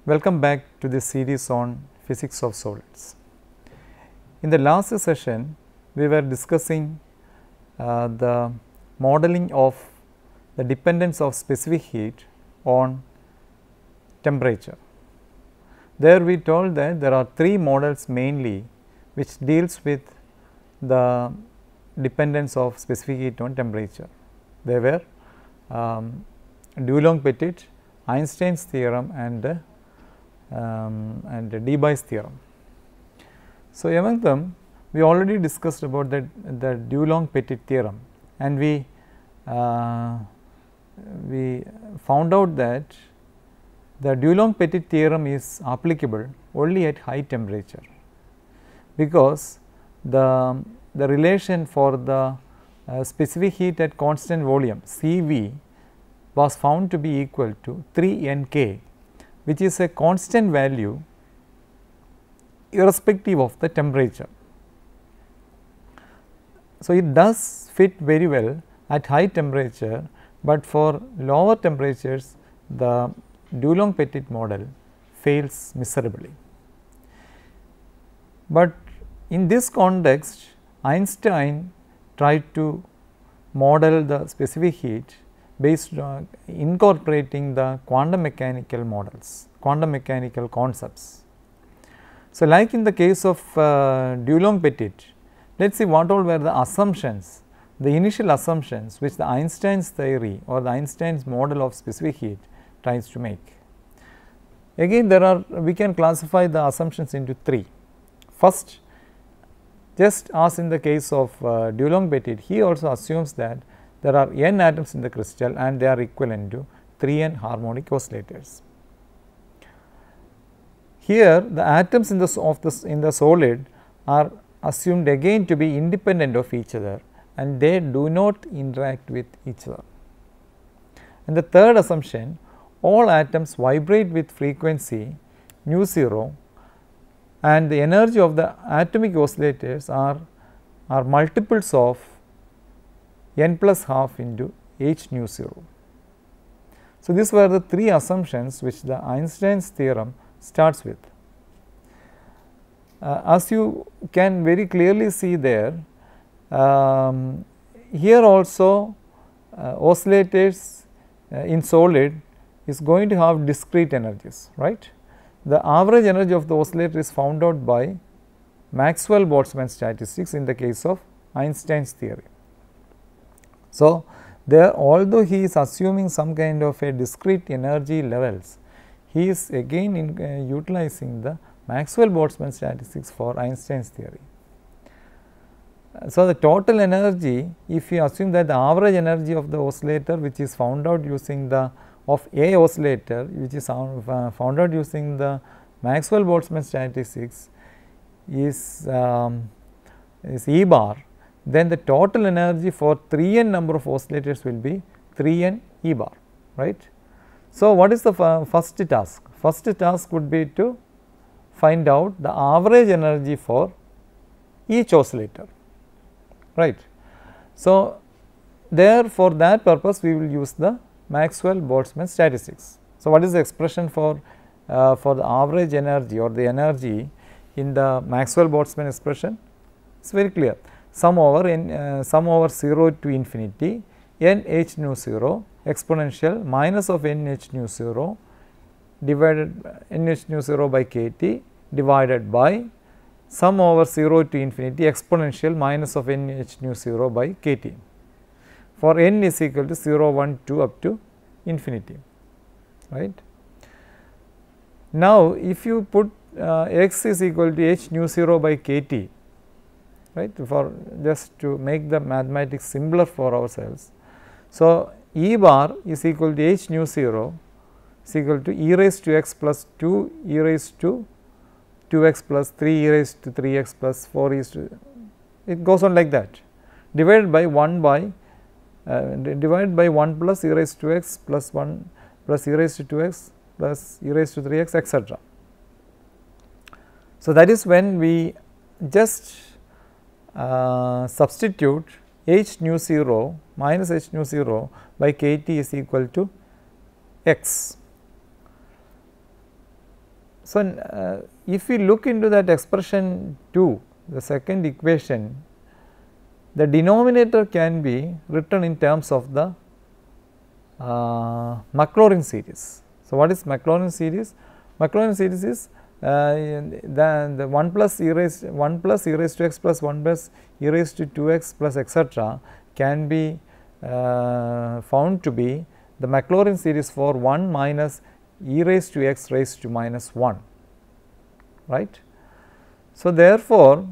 Welcome back to this series on physics of solids. In the last session, we were discussing the modeling of the dependence of specific heat on temperature. There we told that there are three models mainly which deals with the dependence of specific heat on temperature. They were Dulong-Petit, Einstein's theorem and Debye's theorem. So, among them we already discussed about the Dulong-Petit theorem, and we found out that the Dulong-Petit theorem is applicable only at high temperature, because the relation for the specific heat at constant volume Cv was found to be equal to 3 Nk, which is a constant value irrespective of the temperature. So, it does fit very well at high temperature, but for lower temperatures the Dulong-Petit model fails miserably. But in this context, Einstein tried to model the specific heat based on incorporating the quantum mechanical models, quantum mechanical concepts. So, like in the case of Dulong-Petit, let us see what all were the assumptions, the initial assumptions which the Einstein's theory or the Einstein's model of specific heat tries to make. Again we can classify the assumptions into three. First, just as in the case of Dulong-Petit, he also assumes that there are n atoms in the crystal and they are equivalent to 3n harmonic oscillators. Here the atoms in the solid are assumed again to be independent of each other and they do not interact with each other. And the third assumption, all atoms vibrate with frequency nu 0 and the energy of the atomic oscillators are multiples of n plus half into h nu 0. So, these were the three assumptions which the Einstein's theorem starts with. As you can very clearly see there, here also oscillators in solid is going to have discrete energies, right. The average energy of the oscillator is found out by Maxwell-Boltzmann statistics in the case of Einstein's theory. So, there although he is assuming some kind of a discrete energy levels, he is again utilizing the Maxwell-Boltzmann statistics for Einstein's theory. So, the total energy, if you assume that the average energy of the oscillator which is found out using the of a oscillator which is found out using the Maxwell-Boltzmann statistics is E bar, then the total energy for 3n number of oscillators will be 3n E bar, right. So, what is the first task? First task would be to find out the average energy for each oscillator, right. So, there for that purpose we will use the Maxwell-Boltzmann statistics. So, what is the expression for the average energy or the energy in the Maxwell-Boltzmann expression? It is very clear, sum over 0 to infinity n h nu 0 exponential minus of n h nu 0 divided n h nu 0 by k T divided by sum over 0 to infinity exponential minus of n h nu 0 by k T for n is equal to 0, 1, 2 up to infinity, right. Now, if you put x is equal to h nu 0 by k T, right, for just to make the mathematics simpler for ourselves. So, E bar is equal to h nu 0 is equal to e raised to x plus 2 e raised to 2x plus 3 e raised to 3x plus 4 e to, it goes on like that, divided by 1 by divided by 1 plus e raised to x plus 1 plus e raised to 2x plus e raised to 3x, etc. So, that is when we just substitute h nu 0 minus h nu 0 by k T is equal to x. So, if we look into that expression 2, the second equation, the denominator can be written in terms of the Maclaurin series. So, what is Maclaurin series? Maclaurin series is the 1 plus e raised to x plus 1 plus e raised to 2x plus etc. can be found to be the Maclaurin series for 1 minus e raised to x raised to minus 1, right. So, therefore,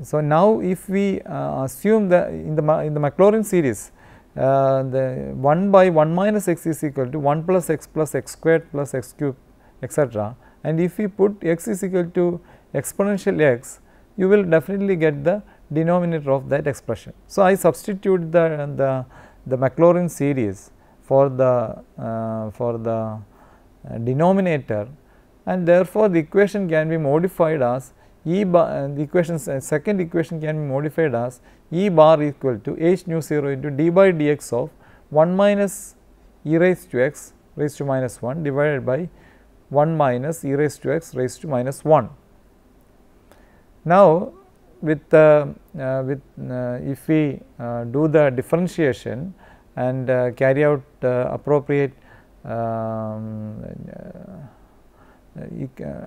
so now if we assume that in the Maclaurin series the 1 by 1 minus x is equal to 1 plus x squared plus x cube etc. and if we put x is equal to exponential x, you will definitely get the denominator of that expression. So, I substitute the Maclaurin series for the denominator, and therefore, the equation can be modified as E bar, the equation's second equation can be modified as E bar equal to h nu 0 into d by dx of 1 minus e raised to x raised to minus 1 divided by 1 minus e raised to x raised to minus 1. Now, if we do the differentiation and carry out appropriate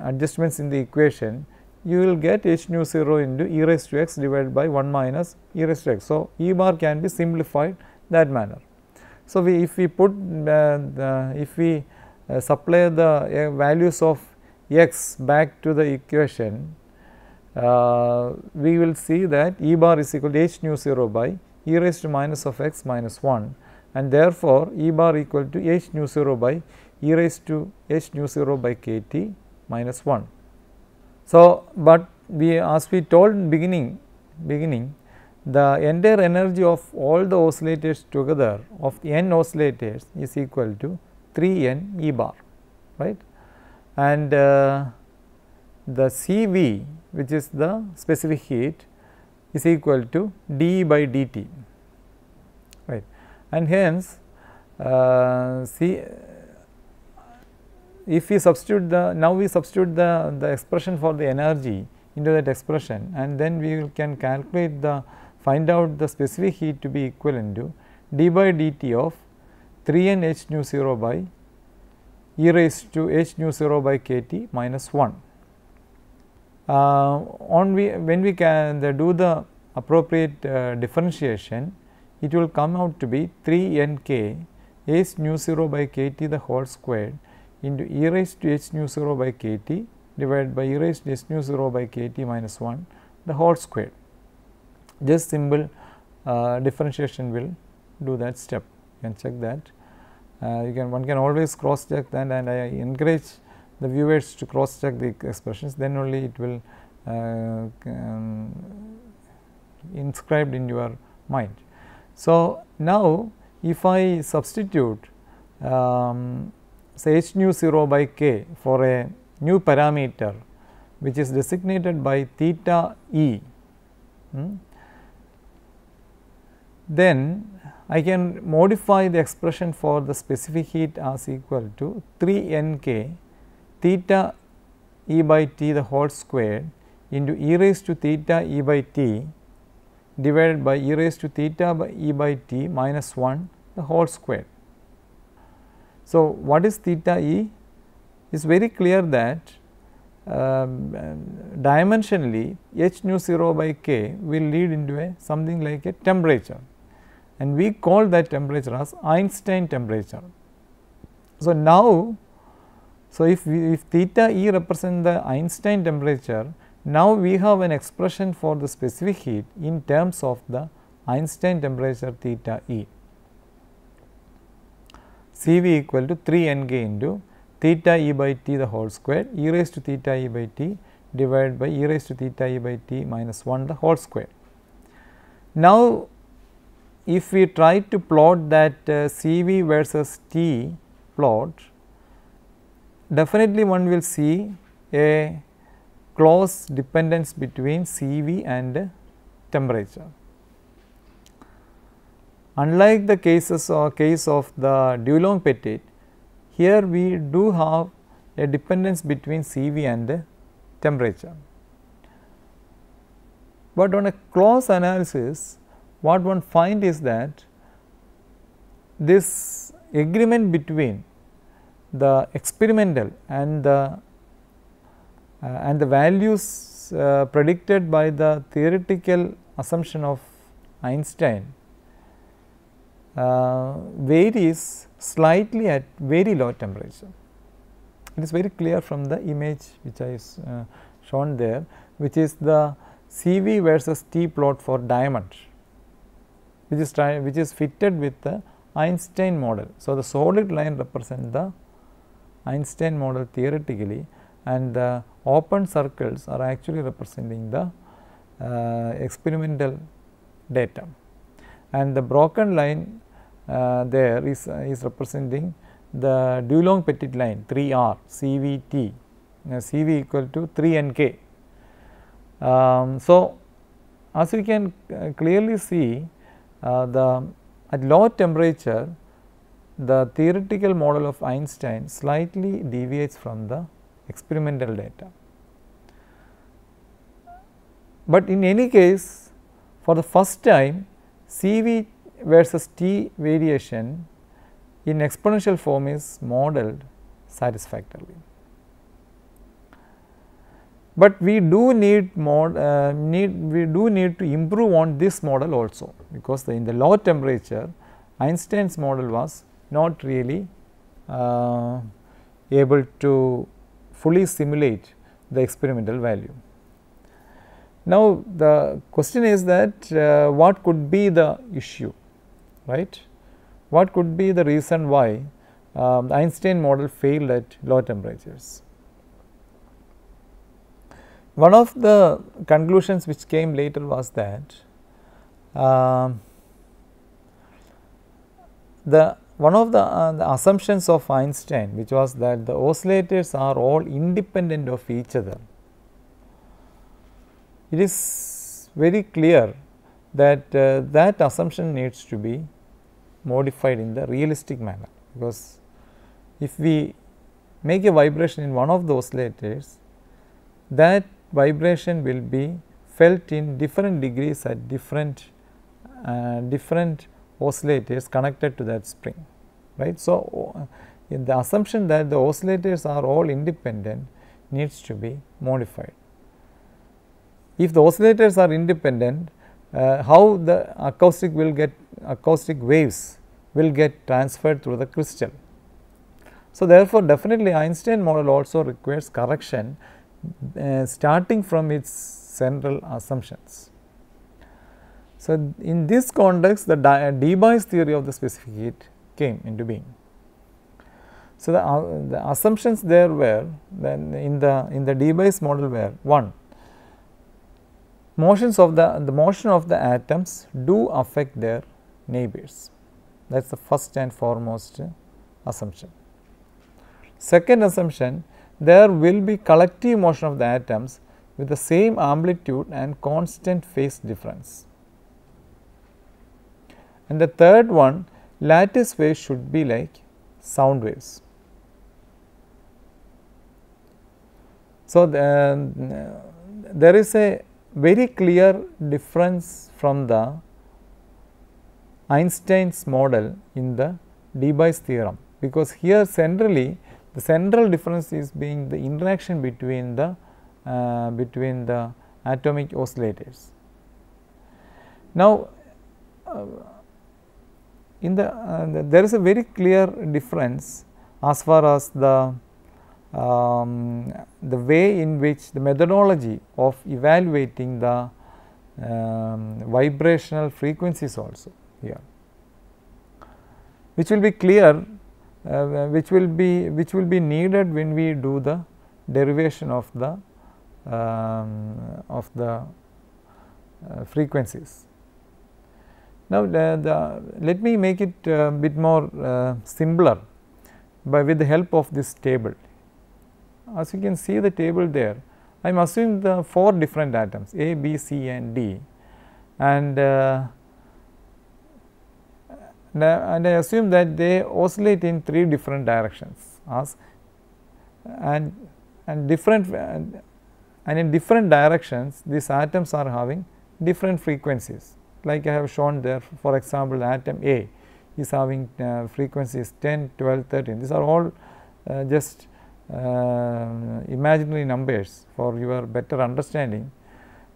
adjustments in the equation, you will get h nu 0 into e raised to x divided by 1 minus e raised to x. So, E bar can be simplified that manner. So, if we put supply the values of x back to the equation, we will see that E bar is equal to h nu 0 by e raised to minus of x minus 1, and therefore, E bar equal to h nu 0 by e raised to h nu 0 by k t minus 1. So, but as we told in beginning the entire energy of all the oscillators together of the n oscillators is equal to 3 n E bar, right, and the Cv, which is the specific heat, is equal to dE by dt, right, and hence if we substitute we substitute the expression for the energy into that expression, and then we can calculate find out the specific heat to be equivalent to d by dt of 3 n h nu 0 by e raised to h nu 0 by k t minus 1. When we can do the appropriate differentiation, it will come out to be 3 n k h nu 0 by k t the whole squared into e raised to h nu 0 by k t divided by e raised to h nu 0 by k t minus 1 the whole squared. Just simple differentiation will do that step. You can check that. One can always cross check that, and I encourage the viewers to cross check the expressions, then only it will inscribed in your mind. So, now if I substitute say h nu 0 by k for a new parameter which is designated by theta e, then I can modify the expression for the specific heat as equal to 3 n k theta e by t the whole squared into e raised to theta e by t divided by e raised to theta by e by t minus 1 the whole squared. So, what is theta e? It is very clear that dimensionally h nu 0 by k will lead into something like a temperature, and we call that temperature as Einstein temperature. So, now, if theta e represent the Einstein temperature, now we have an expression for the specific heat in terms of the Einstein temperature theta e. Cv equal to 3 n k into theta e by t the whole square e raised to theta e by t divided by e raised to theta e by t minus 1 the whole square. Now, if we try to plot that Cv versus t plot, definitely one will see a close dependence between Cv and temperature. Unlike the case of the Dulong-Petit, here we do have a dependence between CV and temperature. But on a close analysis, what one finds is that this agreement between the experimental and the values predicted by the theoretical assumption of Einstein varies slightly at very low temperature. It is very clear from the image which I shown there, which is the CV versus T plot for diamond, which is fitted with the Einstein model. So, the solid line represents the Einstein model theoretically, and the open circles are actually representing the experimental data, and the broken line there is representing the Dulong-Petit line 3R CVT, CV equal to 3 NK. So, as we can clearly see, at low temperature the theoretical model of Einstein slightly deviates from the experimental data. But in any case, for the first time, CV versus T variation in exponential form is modeled satisfactorily. But we do need more to improve on this model also, because in the low temperature Einstein's model was not really able to fully simulate the experimental value. Now, the question is that what could be the issue, right? What could be the reason why the Einstein model failed at low temperatures? One of the conclusions which came later was that one of the assumptions of Einstein, which was that the oscillators are all independent of each other. It is very clear that that assumption needs to be modified in the realistic manner, because if we make a vibration in one of the oscillators, that vibration will be felt in different degrees at different oscillators connected to that spring, right. So, in the assumption that the oscillators are all independent needs to be modified. If the oscillators are independent, how the acoustic waves will get transferred through the crystal. So, therefore, definitely Einstein model also requires correction starting from its central assumptions. So, in this context the Debye theory of the specific heat came into being. So, the assumptions there were then in the Debye's model were: 1, the motion of the atoms do affect their neighbors. That is the first and foremost assumption. Second assumption, there will be collective motion of the atoms with the same amplitude and constant phase difference. And the third one, lattice waves should be like sound waves. So, there is a very clear difference from the Einstein's model in the Debye's theorem, because here centrally the central difference is being the interaction between the atomic oscillators. Now, there is a very clear difference as far as the way in which the methodology of evaluating the vibrational frequencies also here, which will be clear, which will be needed when we do the derivation of the frequencies. Now, let me make it a bit more simpler with the help of this table. As you can see the table there, I am assuming the 4 different atoms A, B, C and D, and I assume that they oscillate in 3 different directions, as and different and in different directions these atoms are having different frequencies, like I have shown there. For example, atom A is having frequencies 10, 12, 13. These are all just imaginary numbers for your better understanding.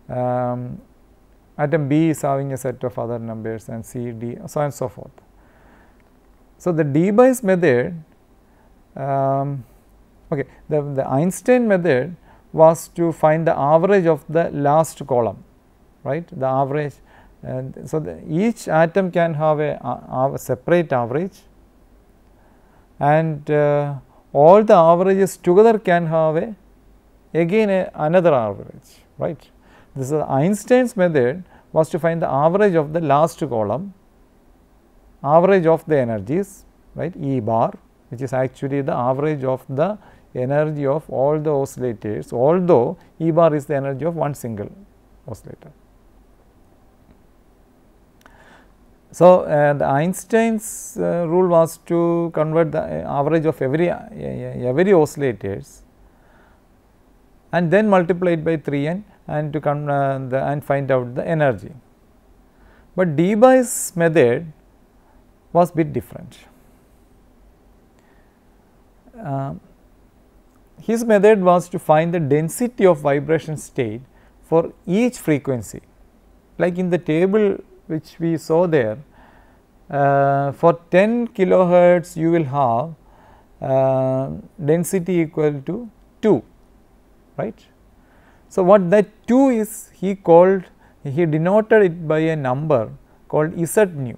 Atom B is having a set of other numbers, and C, D, so on and so forth. So, the Debye method, okay, the Einstein method was to find the average of the last column, right, the average. And so, each atom can have a separate average, and all the averages together can have another average, right. This is Einstein's method was to find the average of the last column, average of the energies, right, E bar, which is actually the average of the energy of all the oscillators, although E bar is the energy of one single oscillator. So, the Einstein's rule was to convert the average of every oscillators and then multiply it by 3n and to and find out the energy. But Debye's method was bit different. His method was to find the density of vibration state for each frequency, like in the table which we saw there. For 10 kilohertz you will have density equal to 2, right. So, what that 2 is, he denoted it by a number called Z nu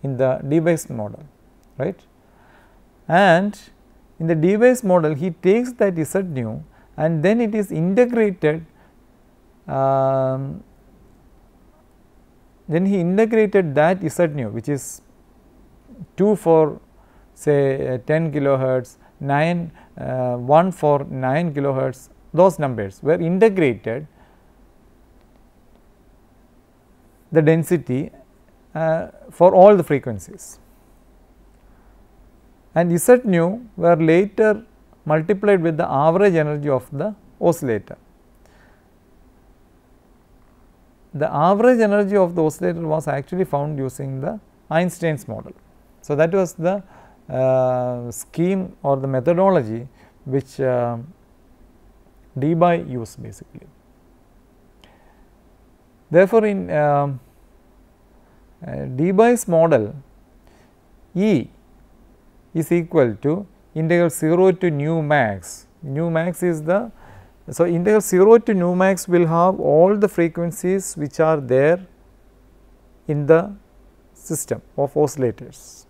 in the Debye model, right. And in the Debye model he takes that Z nu and then it is integrated, then he integrated that Z nu, which is 2 for say 10 kilohertz, 1 for 9 kilohertz, those numbers were integrated the density for all the frequencies, and Z nu were later multiplied with the average energy of the oscillator. The average energy of the oscillator was actually found using the Einstein's model. So, that was the scheme or the methodology which Debye used basically. Therefore, in Debye's model, E is equal to integral 0 to nu max. Nu max is the, so integral 0 to nu max will have all the frequencies which are there in the system of oscillators.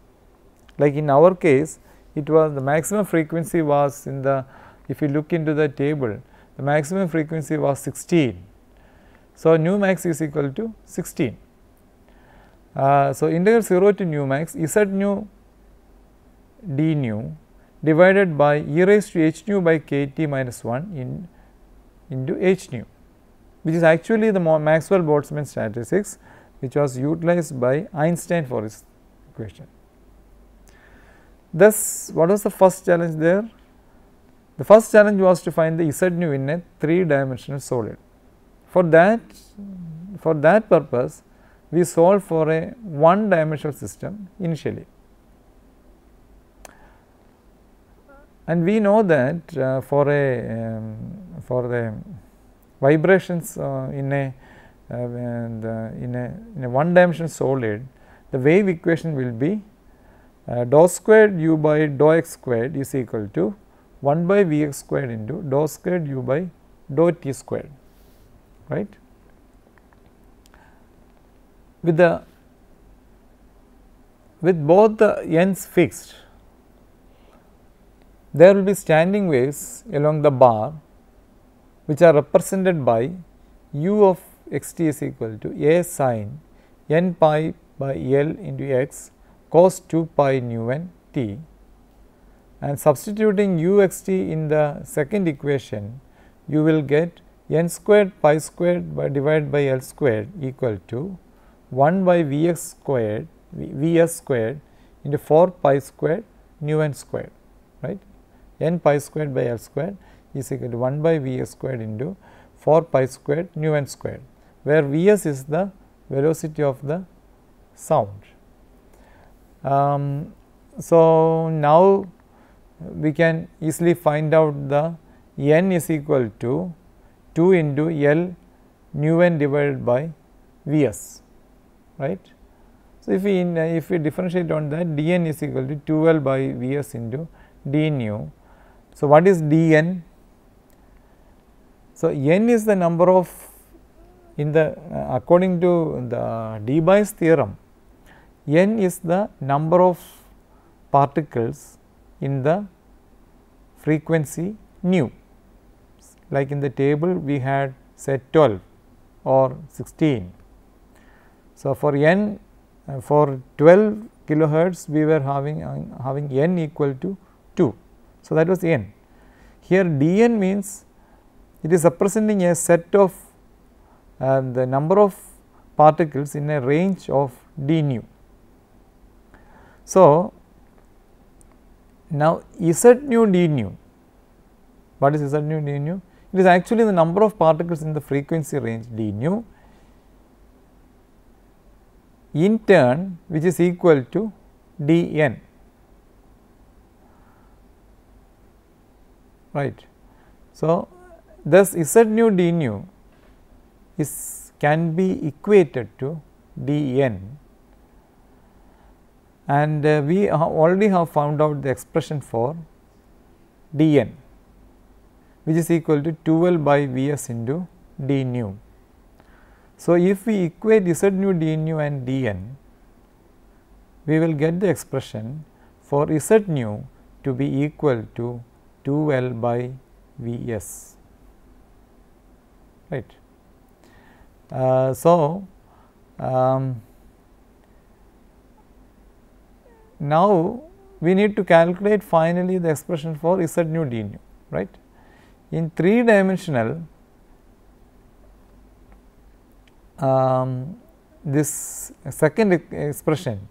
Like in our case, it was the maximum frequency was in the, if you look into the table, the maximum frequency was 16. So, nu max is equal to 16. So, integral 0 to nu max Z nu d nu divided by e raised to h nu by k t minus 1 into h nu, which is actually the Maxwell-Boltzmann statistics which was utilized by Einstein for his equation. Thus, what was the first challenge there? The first challenge was to find the Z nu in a 3-dimensional solid. For that purpose, we solved for a 1-dimensional system initially. And we know that for the vibrations in a 1-dimensional solid, the wave equation will be dou squared u by dou x squared is equal to 1 by V x squared into dou squared u by dou t squared, right. With both the ends fixed, there will be standing waves along the bar which are represented by u of x t is equal to a sin n pi by L into x cos 2 pi nu n t, and substituting u x t in the second equation, you will get n squared pi squared by divided by L squared equal to 1 by V x squared V s squared into 4 pi squared nu n squared, right. n pi squared by L squared is equal to 1 by Vs squared into 4 pi squared nu n squared, where Vs is the velocity of the sound. So, now we can easily find out the n is equal to 2 into L nu n divided by Vs, right. So, if we differentiate on that, dn is equal to 2L by Vs into d nu. So, what is dn? So, n is the number of, in the according to the Debye's theorem, n is the number of particles in the frequency nu. Like in the table we had say 12 or 16. So, for n for 12 kilohertz we were having n equal to 2. So, that was n. Here dn means it is representing a set of the number of particles in a range of d nu. So, now Z nu d nu, what is Z nu d nu? It is actually the number of particles in the frequency range d nu in turn, which is equal to dn, right. So, thus Z nu d nu can be equated to dn, and we already have found out the expression for dn, which is equal to 2L by Vs into d nu. So, if we equate Z nu d nu and dn, we will get the expression for Z nu to be equal to 2L by Vs, right. Now, we need to calculate finally the expression for Z nu d nu, right. In 3 dimensional, this second expression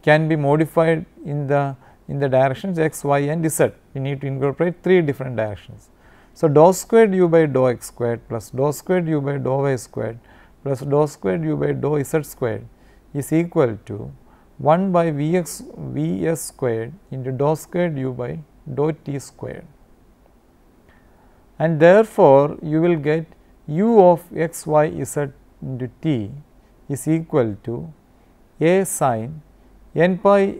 can be modified in the directions x, y and z. We need to incorporate 3 different directions. So, dou squared u by dou x squared plus dou squared u by dou y squared plus dou squared u by dou z squared is equal to 1 by Vs squared into dou squared u by dou t squared, and therefore, you will get u of x, y, z into t is equal to a sin n pi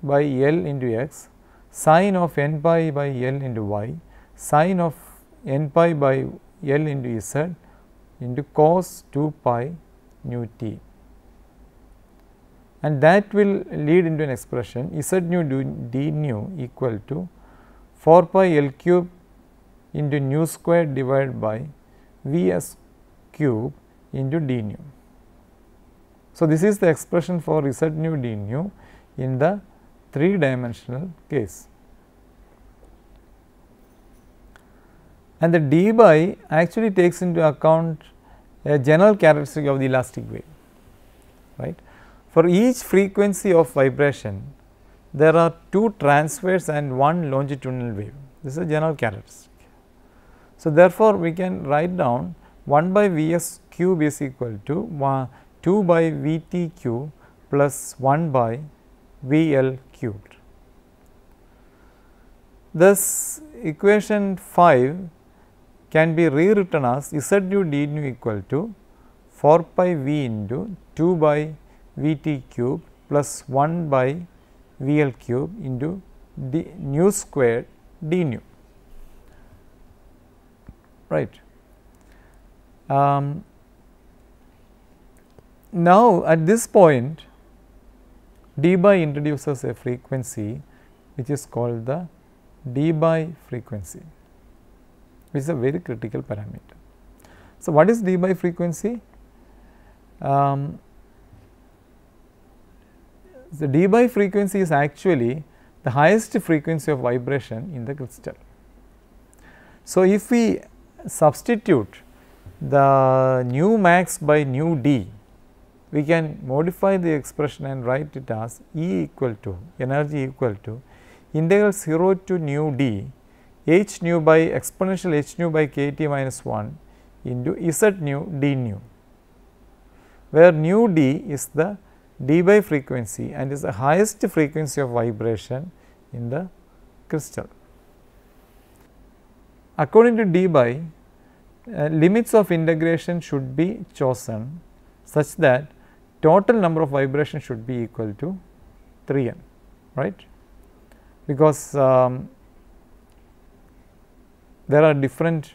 by L into x, sin of n pi by L into y, sin of n pi by L into z into cos 2 pi nu t, and that will lead into an expression Z nu d nu equal to 4 pi L cube into nu square divided by Vs cube into d nu. So, this is the expression for Z nu d nu in the 3 dimensional case, and the Debye actually takes into account a general characteristic of the elastic wave, right. For each frequency of vibration, there are 2 transverse and 1 longitudinal wave. This is a general characteristic. So, therefore, we can write down 1 by Vs cube is equal to 2 by Vt cube plus 1 by Vl cubed. Thus, equation 5 can be rewritten as Z nu d nu equal to 4 pi V into 2 by Vt cube plus 1 by Vl cube into nu squared d nu, right. Now, at this point, Debye introduces a frequency which is called the Debye frequency, which is a very critical parameter. So, what is Debye frequency? The Debye frequency is actually the highest frequency of vibration in the crystal. So, if we substitute the nu max by nu d, we can modify the expression and write it as E equal to energy equal to integral 0 to nu d h nu by exponential h nu by k t minus 1 into z nu d nu, where nu d is the dBi frequency and is the highest frequency of vibration in the crystal. According to dBi, limits of integration should be chosen such that total number of vibrations should be equal to 3n, right, because there are different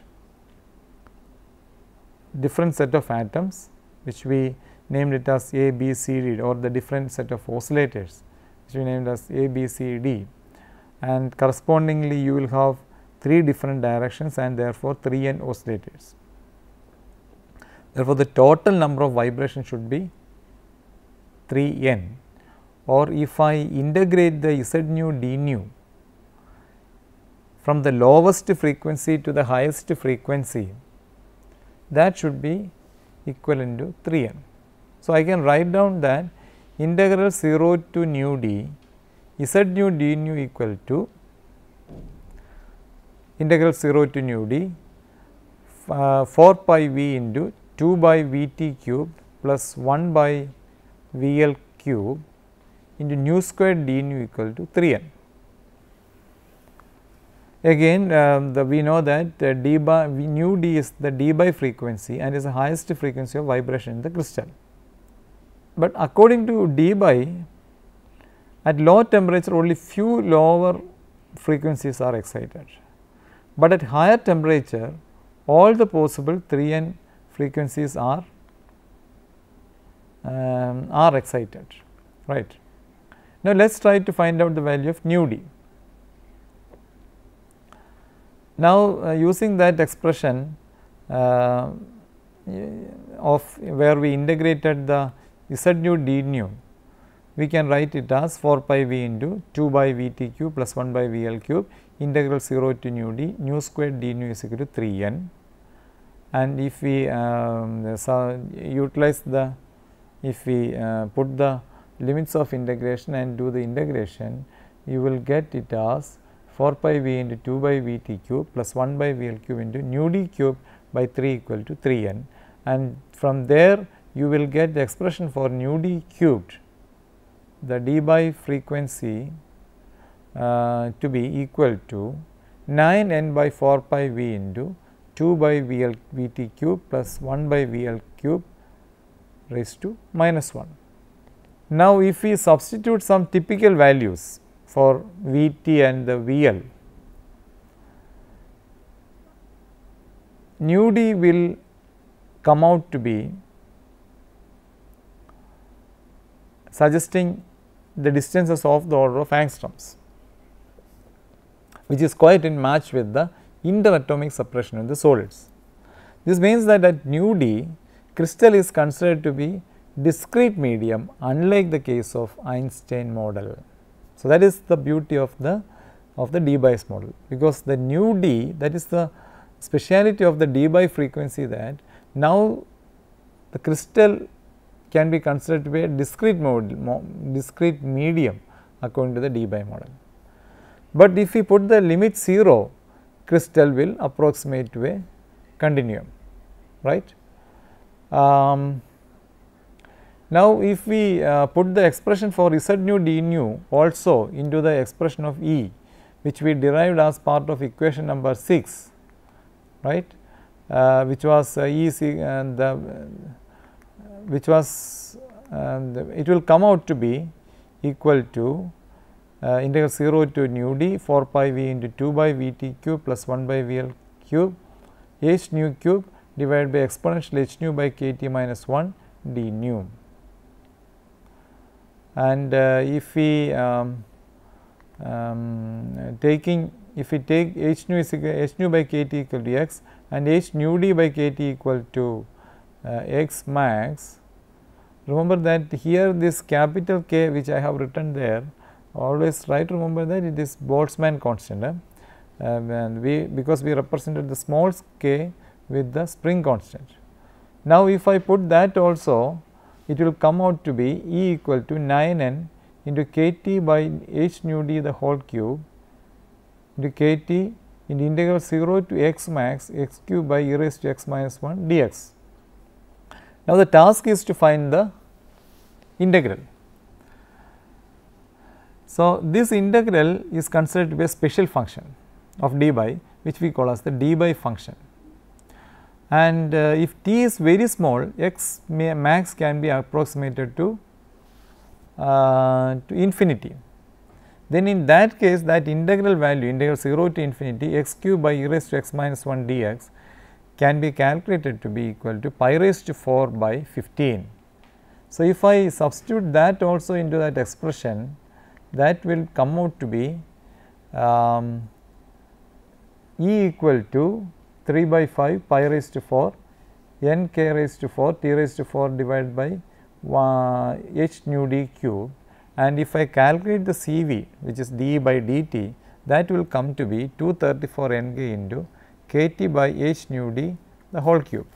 set of atoms which we named it as A, B, C, D, or the different set of oscillators which we named as A, B, C, D, and correspondingly you will have 3 different directions and therefore 3n oscillators. Therefore, the total number of vibrations should be 3n, or if I integrate the Z nu d nu from the lowest frequency to the highest frequency, that should be equivalent to 3n. So, I can write down that integral 0 to nu d Z nu d nu equal to integral 0 to nu d 4 pi v into 2 by v t cubed plus 1 by v l cube into nu squared d nu equal to 3n. Again we know that d by nu d is the dBi frequency and is the highest frequency of vibration in the crystal. But according to dBi, at low temperature only few lower frequencies are excited, but at higher temperature all the possible 3n frequencies are excited, right. Now, let us try to find out the value of nu d. Now, using that expression of where we integrated the Z nu d nu, we can write it as 4 pi v into 2 by v t cube plus 1 by v l cube integral 0 to nu d nu squared d nu is equal to 3n. And if we utilize the, if we put the limits of integration and do the integration, you will get it as 4 pi v into 2 by v t cube plus 1 by v l cube into nu d cube by 3 equal to 3n, and from there you will get the expression for nu d cubed, the dBi frequency to be equal to 9n by 4 pi v into 2 by v t cube plus 1 by v l cube raised to minus 1. Now, if we substitute some typical values for v t and the v l, nu d will come out to be suggesting the distances of the order of angstroms, which is quite in match with the interatomic separation in the solids. This means that at nu d, crystal is considered to be discrete medium, unlike the case of Einstein model. So, that is the beauty of the dBi's model, because the nu d, that is the speciality of the dBi frequency, that now the crystal can be considered to be a discrete medium according to the dBi model. But if we put the limit 0, crystal will approximate to a continuum, right. Now, if we put the expression for Z nu d nu also into the expression of E, which we derived as part of equation number 6, right, which was it will come out to be equal to integral 0 to nu d 4 pi v into 2 by v t cube plus 1 by v l cube h nu cube divided by exponential h nu by k t minus 1 d nu. And if we take h nu is equal h nu by k t equal to x and h nu d by k t equal to x max, remember that here this capital K which I have written there, always try to remember that it is Boltzmann constant, and because we represented the small k with the spring constant. Now, if I put that also, it will come out to be E equal to 9n into k t by h nu d the whole cube into k t in the integral 0 to x max x cube by e raised to x minus 1 dx. Now, the task is to find the integral. So, this integral is considered to be a special function of d by, which we call as the d by function. And if t is very small, x max can be approximated to infinity. Then in that case, that integral value, integral 0 to infinity x cube by e raised to x minus 1 dx can be calculated to be equal to pi raised to 4 by 15. So, if I substitute that also into that expression, that will come out to be E equal to 3 by 5 pi raised to 4 n k raised to 4 t raised to 4 divided by h nu d cube, and if I calculate the CV, which is d by dt, that will come to be 234 n k into k t by h nu d the whole cube.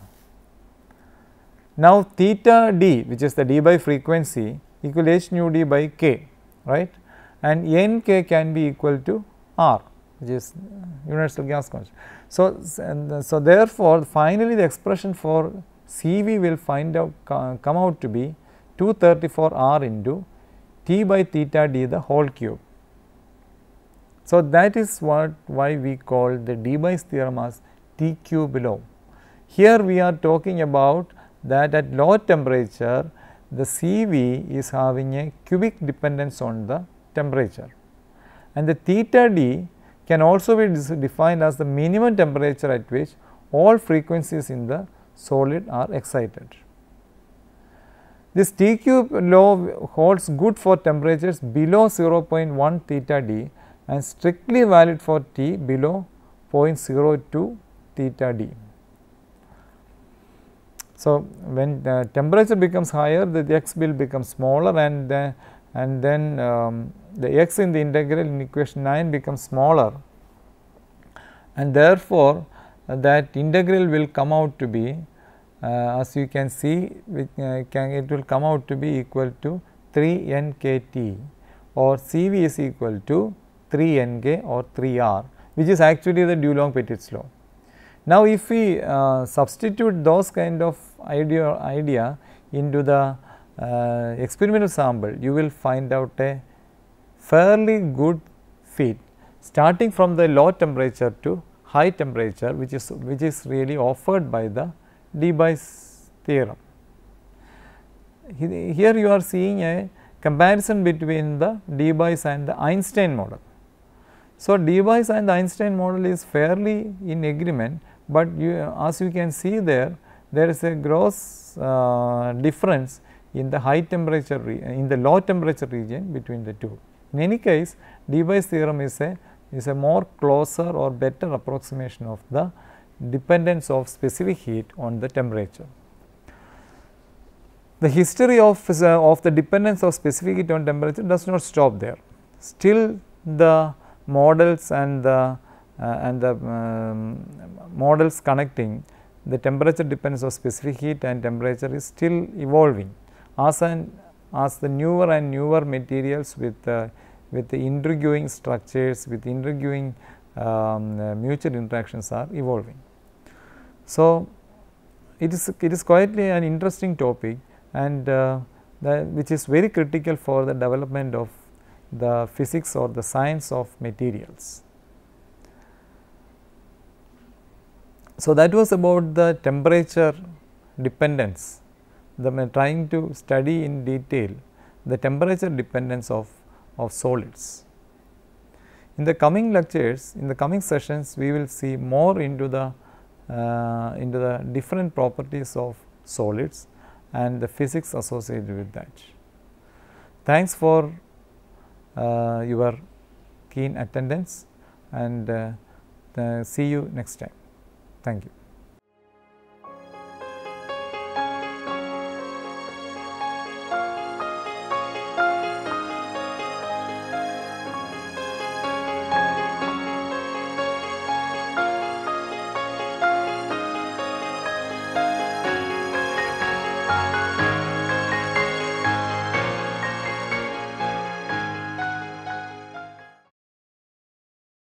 Now, theta d, which is the d by frequency, equal h nu d by k, right, and n k can be equal to r, which is universal gas constant. So, therefore, finally, the expression for CV will come out to be 234 r into t by theta d the whole cube. So, that is why we call the Debye's theorem as T cube law. Here we are talking about that at low temperature the CV is having a cubic dependence on the temperature, and the theta d can also be defined as the minimum temperature at which all frequencies in the solid are excited. This T cube law holds good for temperatures below 0.1 theta d and strictly valid for T below 0.02 theta d. So, when the temperature becomes higher, the x will become smaller, and then the x in the integral in equation 9 becomes smaller, and therefore, that integral will come out to be as you can see it will come out to be equal to 3 n k t, or CV is equal to 3 n k or 3 r, which is actually the Dulong-Petit's law. Now, if we substitute those kind of idea into the experimental sample, you will find out a fairly good fit starting from the low temperature to high temperature, which is really offered by the Debye's theorem. Here you are seeing a comparison between the Debye's and the Einstein model. So, Debye's and the Einstein model is fairly in agreement, but as you can see there is a gross difference in the high temperature in the low temperature region between the two. In any case, Debye's theorem is a more closer or better approximation of the dependence of specific heat on the temperature. The history of the dependence of specific heat on temperature does not stop there. Still the models and the models connecting the temperature dependence of specific heat and temperature is still evolving as the newer and newer materials with the intriguing structures, with intriguing mutual interactions are evolving. So, it is quite an interesting topic, and which is very critical for the development of the physics or the science of materials. So, that was about the temperature dependence, trying to study in detail the temperature dependence of solids. In the coming lectures, in the coming sessions, we will see more into the different properties of solids and the physics associated with that. Thanks for your keen attendance, and see you next time. Thank you.